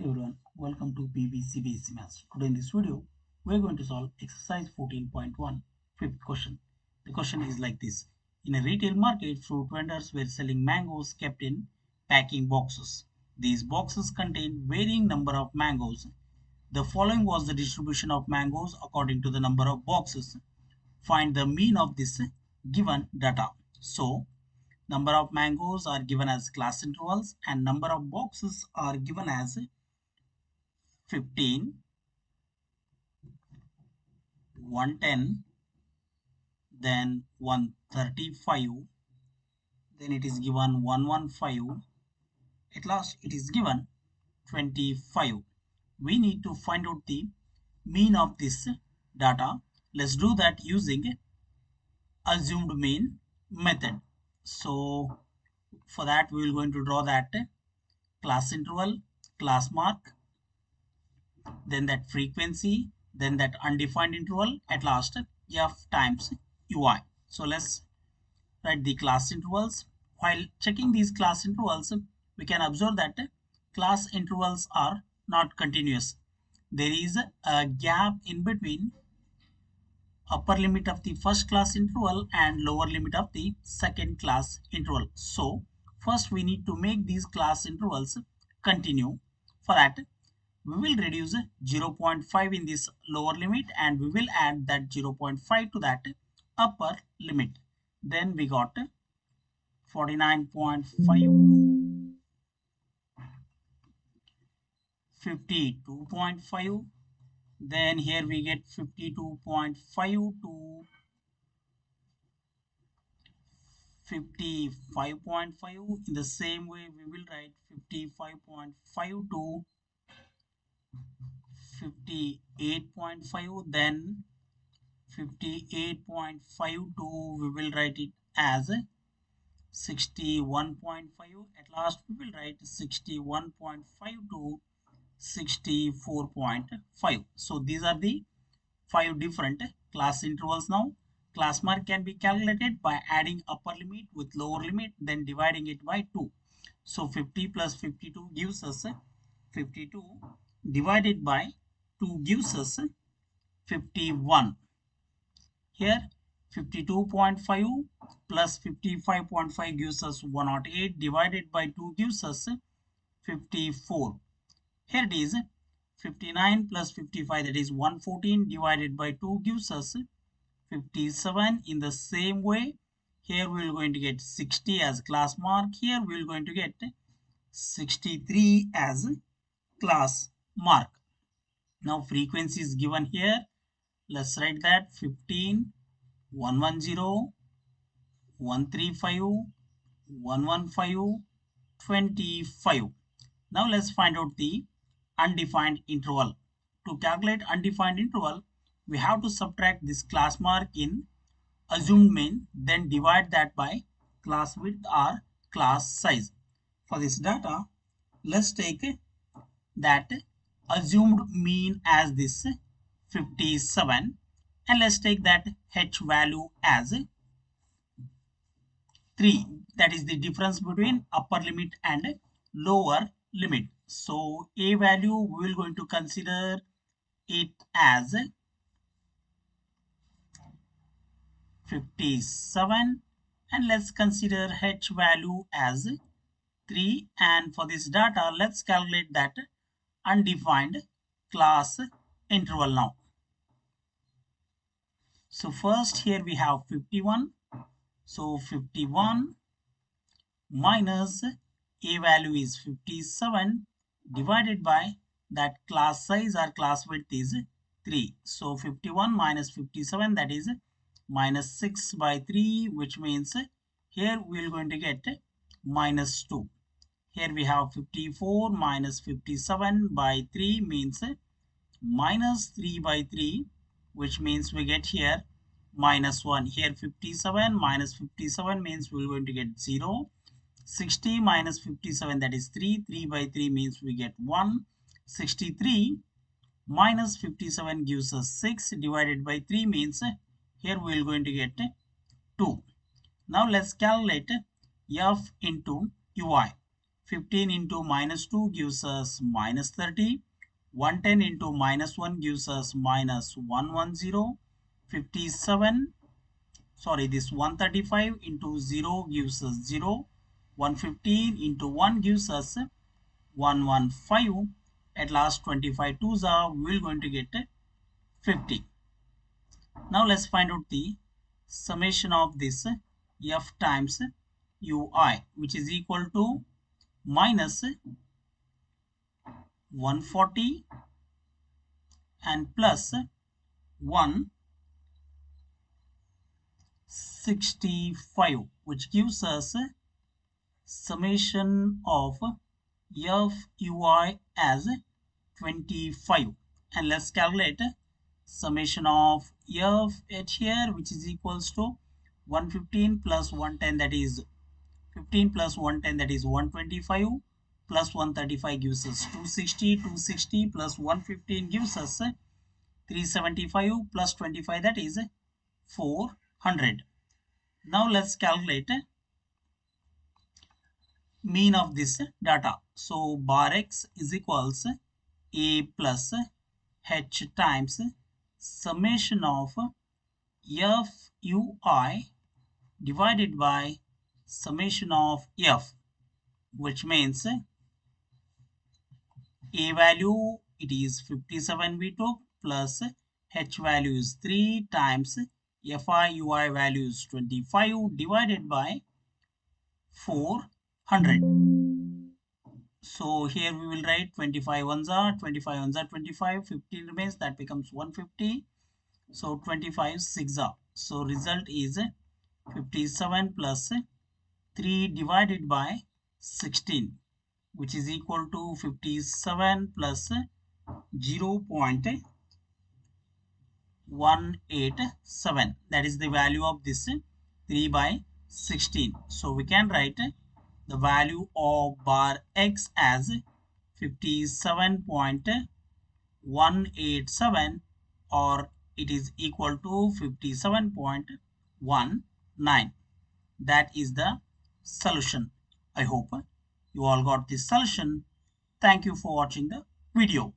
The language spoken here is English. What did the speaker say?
Everyone, welcome to cbse Maths. Today in this video, we are going to solve exercise 14.1, fifth question. The question is like this. In a retail market, fruit vendors were selling mangoes kept in packing boxes. These boxes contain varying number of mangoes. The following was the distribution of mangoes according to the number of boxes. Find the mean of this given data. So, number of mangoes are given as class intervals and number of boxes are given as 15, 110, then 135, then it is given 115, at last it is given 25. We need to find out the mean of this data. Let's do that using assumed mean method. So for that we will going to draw that class interval, class mark, then that frequency, then that undefined interval, at last f times ui. So let's write the class intervals. While checking these class intervals, we can observe that class intervals are not continuous. There is a gap in between upper limit of the first class interval and lower limit of the second class interval. So first we need to make these class intervals continue. For that, we will reduce 0.5 in this lower limit and we will add that 0.5 to that upper limit. Then we got 49.5 to 52.5. Then here we get 52.5 to 55.5. In the same way, we will write 55.5 to 58.5. Then 58.5 to, we will write it as 61.5. At last we will write 61.5 to 64.5. So these are the 5 different class intervals. Now class mark can be calculated by adding upper limit with lower limit, then dividing it by 2. So 50 plus 52 gives us 52 divided by 2 gives us 51. Here 52.5 plus 55.5 gives us 108, divided by 2 gives us 54. Here it is 59 plus 55, that is 114, divided by 2 gives us 57. In the same way, here we are going to get 60 as class mark. Here we are going to get 63 as class mark. Now frequency is given here. Let's write that 15, 110, 135, 115, 25. Now let's find out the undefined interval. To calculate undefined interval, we have to subtract this class mark in assumed mean, then divide that by class width or class size. For this data, let's take that assumed mean as this 57, and let's take that h value as 3. That is the difference between upper limit and lower limit. So a value we will going to consider it as 57, and let's consider h value as 3. And for this data, let's calculate that undefined class interval now. So first here we have 51. So 51 minus a value is 57 divided by that class size or class width is 3. So 51 minus 57, that is minus 6 by 3, which means here we are going to get minus 2. Here we have 54 minus 57 by 3 means minus 3 by 3, which means we get here minus 1. Here 57 minus 57 means we are going to get 0. 60 minus 57, that is 3. 3 by 3 means we get 1. 63 minus 57 gives us 6, divided by 3 means here we are going to get 2. Now let's calculate f into ui. 15 into minus 2 gives us minus 30. 110 into minus 1 gives us minus 110. 57, sorry, this 135 into 0 gives us 0. 115 into 1 gives us 115. At last 25 twos are, we will going to get 50. Now let's find out the summation of this f times ui, which is equal to minus 140 and plus 165, which gives us summation of fui as 25. And let's calculate summation of f at here, which is equals to 115 plus 110, that is 15 plus 110, that is 125, plus 135 gives us 260. 260 plus 115 gives us 375, plus 25, that is 400. Now let's calculate mean of this data. So bar x is equals a plus h times summation of fui divided by summation of f, which means a value, it is 57 we took, plus h value is 3 times fi ui value is 25 divided by 400. So here we will write 25 ones are 25 ones are 25, 15 remains, that becomes 150. So 25 6 are. So result is 57 plus 3 divided by 16, which is equal to 57 plus 0.187. That is the value of this 3 by 16. So we can write the value of bar x as 57.187, or it is equal to 57.19. That is the solution. I hope you all got this solution. Thank you for watching the video.